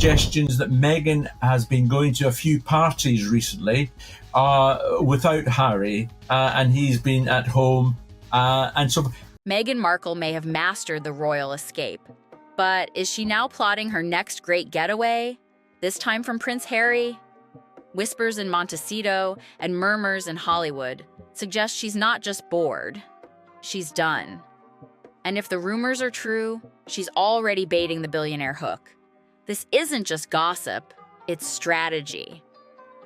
suggestions that Meghan has been going to a few parties recently without Harry, and he's been at home. And so Meghan Markle may have mastered the royal escape, but is she now plotting her next great getaway, this time from Prince Harry? Whispers in Montecito and murmurs in Hollywood suggest she's not just bored, she's done. And if the rumors are true, she's already baiting the billionaire hook. This isn't just gossip, it's strategy.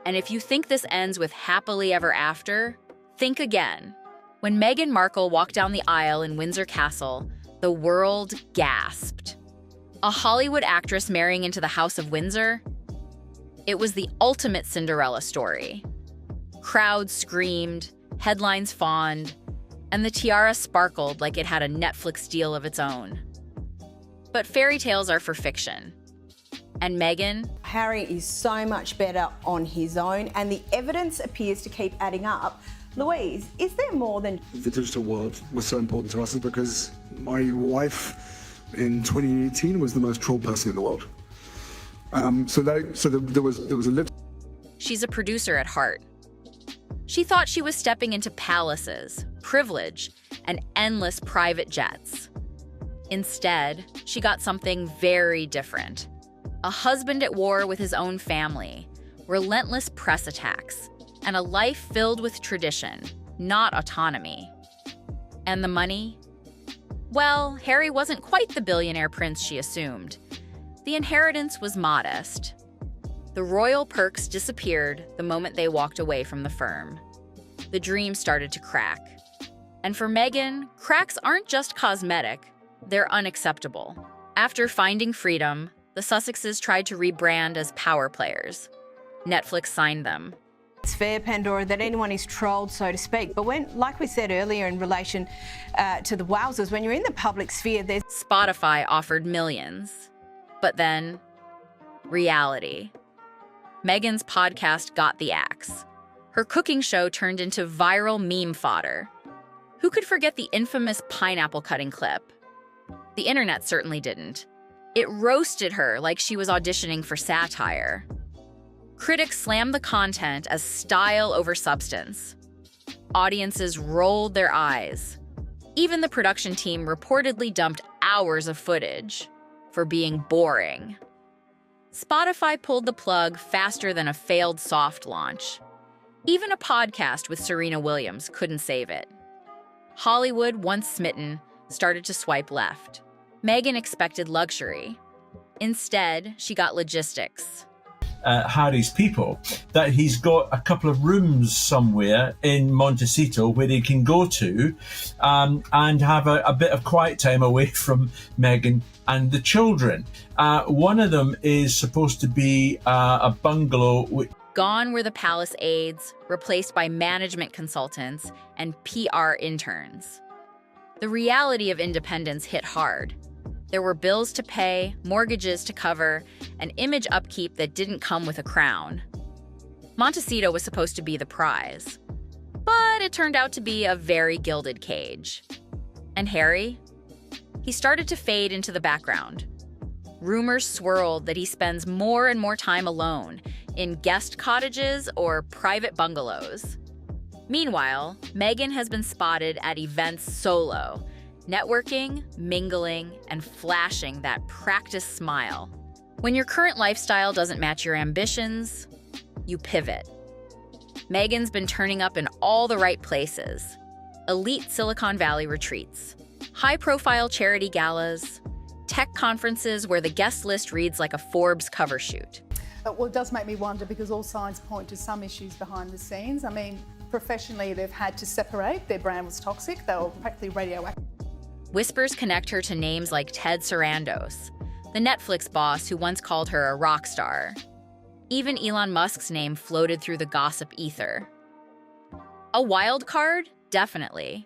And if you think this ends with happily ever after, think again. When Meghan Markle walked down the aisle in Windsor Castle, the world gasped. A Hollywood actress marrying into the House of Windsor? It was the ultimate Cinderella story. Crowds screamed, headlines fawned, and the tiara sparkled like it had a Netflix deal of its own. But fairy tales are for fiction. And Meghan? Harry is so much better on his own, and the evidence appears to keep adding up. Louise, is there more than... The digital world was so important to us because my wife in 2018 was the most trolled person in the world. There was a lit. She's a producer at heart. She thought she was stepping into palaces, privilege, and endless private jets. Instead, she got something very different. A husband at war with his own family, relentless press attacks, and a life filled with tradition, not autonomy. And the money? Well, Harry wasn't quite the billionaire prince she assumed. The inheritance was modest. The royal perks disappeared the moment they walked away from the firm. The dream started to crack. And for Meghan, cracks aren't just cosmetic, they're unacceptable. After finding freedom, the Sussexes tried to rebrand as power players. Netflix signed them. It's fair, Pandora, that anyone is trolled, so to speak. But when, like we said earlier in relation to the Wowsers, when you're in the public sphere, there's... Spotify offered millions. But then, reality. Meghan's podcast got the axe. Her cooking show turned into viral meme fodder. Who could forget the infamous pineapple cutting clip? The internet certainly didn't. It roasted her like she was auditioning for satire. Critics slammed the content as style over substance. Audiences rolled their eyes. Even the production team reportedly dumped hours of footage for being boring. Spotify pulled the plug faster than a failed soft launch. Even a podcast with Serena Williams couldn't save it. Hollywood, once smitten, started to swipe left. Meghan expected luxury. Instead, she got logistics. Harry's people, that he's got a couple of rooms somewhere in Montecito where they can go to and have a bit of quiet time away from Meghan and the children. One of them is supposed to be a bungalow. Gone were the palace aides, replaced by management consultants and PR interns. The reality of independence hit hard. There were bills to pay, mortgages to cover, and image upkeep that didn't come with a crown. Montecito was supposed to be the prize, but it turned out to be a very gilded cage. And Harry? He started to fade into the background. Rumors swirled that he spends more and more time alone, in guest cottages or private bungalows. Meanwhile, Meghan has been spotted at events solo, networking, mingling, and flashing that practiced smile. When your current lifestyle doesn't match your ambitions, you pivot. Meghan's been turning up in all the right places. Elite Silicon Valley retreats, high-profile charity galas, tech conferences where the guest list reads like a Forbes cover shoot. Well, it does make me wonder because all signs point to some issues behind the scenes. I mean, professionally, they've had to separate. Their brand was toxic. They were practically radioactive. Whispers connect her to names like Ted Sarandos, the Netflix boss who once called her a rock star. Even Elon Musk's name floated through the gossip ether. A wild card? Definitely.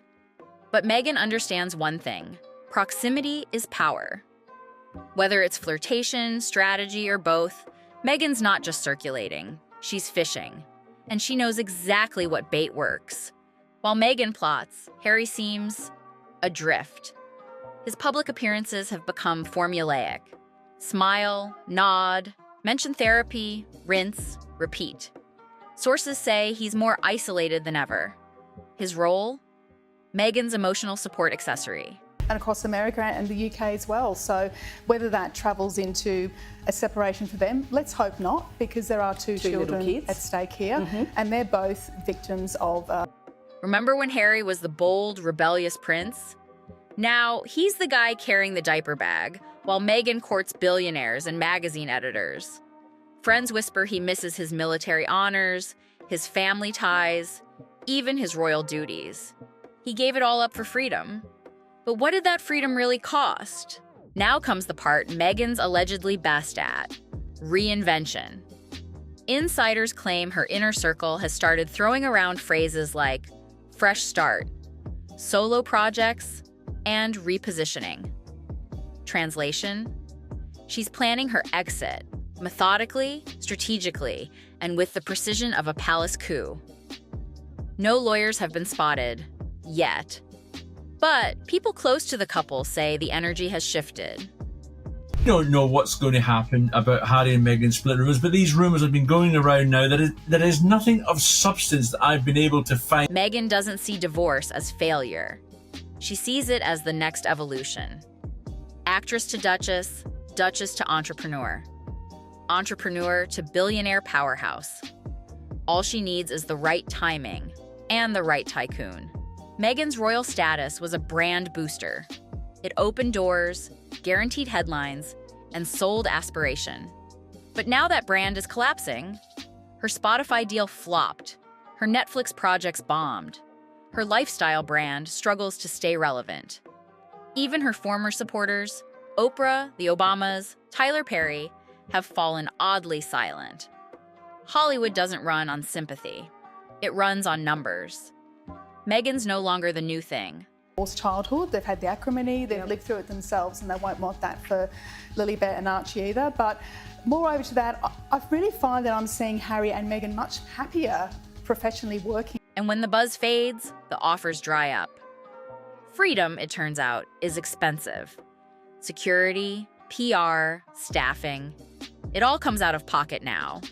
But Meghan understands one thing: proximity is power. Whether it's flirtation, strategy, or both, Meghan's not just circulating, she's fishing. And she knows exactly what bait works. While Meghan plots, Harry seems adrift. His public appearances have become formulaic. Smile, nod, Mention therapy, rinse, repeat. Sources say he's more isolated than ever. His role? Meghan's emotional support accessory. And across America and the UK as well. So whether that travels into a separation for them, let's hope not, because there are two children at stake here, and they're both victims of... Remember when Harry was the bold, rebellious prince? Now, he's the guy carrying the diaper bag, while Meghan courts billionaires and magazine editors. Friends whisper he misses his military honors, his family ties, even his royal duties. He gave it all up for freedom. But what did that freedom really cost? Now comes the part Meghan's allegedly best at: reinvention. Insiders claim her inner circle has started throwing around phrases like fresh start, solo projects, and repositioning. Translation: she's planning her exit, methodically, strategically, and with the precision of a palace coup. No lawyers have been spotted, yet. But people close to the couple say the energy has shifted. We don't know what's going to happen about Harry and Meghan split rumors, but these rumors have been going around now. There is nothing of substance that I've been able to find. Meghan doesn't see divorce as failure. She sees it as the next evolution. Actress to Duchess, Duchess to entrepreneur. Entrepreneur to billionaire powerhouse. All she needs is the right timing and the right tycoon. Meghan's royal status was a brand booster. It opened doors, guaranteed headlines, and sold aspiration. But now that brand is collapsing. Her Spotify deal flopped. Her Netflix projects bombed. Her lifestyle brand struggles to stay relevant. Even her former supporters, Oprah, the Obamas, Tyler Perry, have fallen oddly silent. Hollywood doesn't run on sympathy. It runs on numbers. Meghan's no longer the new thing. Forced childhood, they've had the acrimony, they've lived through it themselves, and they won't want that for Lilibet and Archie either. But moreover to that, I really find that I'm seeing Harry and Meghan much happier professionally working. And when the buzz fades, the offers dry up. Freedom, it turns out, is expensive. Security, PR, staffing, it all comes out of pocket now.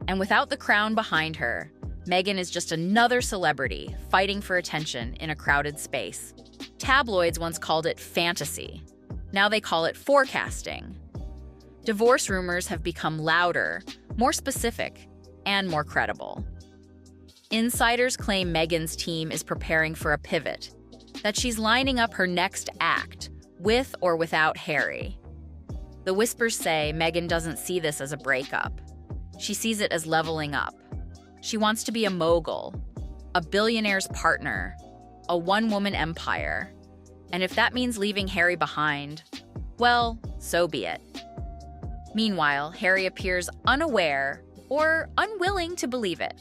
And without the crown behind her, Meghan is just another celebrity fighting for attention in a crowded space. Tabloids once called it fantasy. Now they call it forecasting. Divorce rumors have become louder, more specific, and more credible. Insiders claim Meghan's team is preparing for a pivot, that she's lining up her next act, with or without Harry. The whispers say Meghan doesn't see this as a breakup. She sees it as leveling up. She wants to be a mogul, a billionaire's partner, a one-woman empire. And if that means leaving Harry behind, well, so be it. Meanwhile, Harry appears unaware or unwilling to believe it.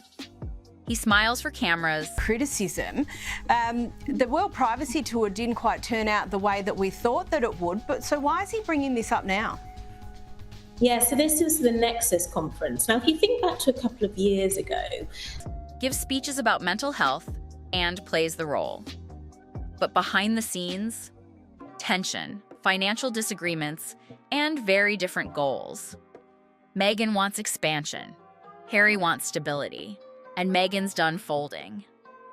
He smiles for cameras. Criticism. The World Privacy Tour didn't quite turn out the way that we thought that it would, but so why is he bringing this up now? Yeah, so this was the Nexus conference. Now, if you think back to a couple of years ago, Gives speeches about mental health and plays the role. But behind the scenes, tension, financial disagreements, and very different goals. Meghan wants expansion. Harry wants stability. And Meghan's done folding.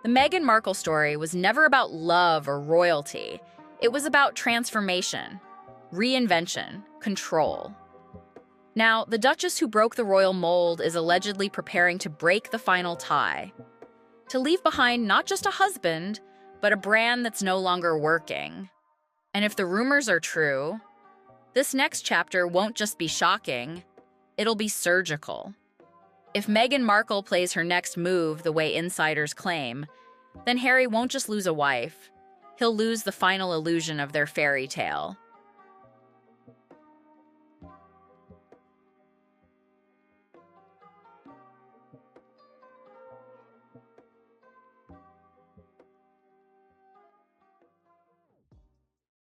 The Meghan Markle story was never about love or royalty. It was about transformation, reinvention, control. Now, the Duchess who broke the royal mold is allegedly preparing to break the final tie, to leave behind not just a husband, but a brand that's no longer working. And if the rumors are true, this next chapter won't just be shocking, it'll be surgical. If Meghan Markle plays her next move the way insiders claim, then Harry won't just lose a wife, he'll lose the final illusion of their fairy tale.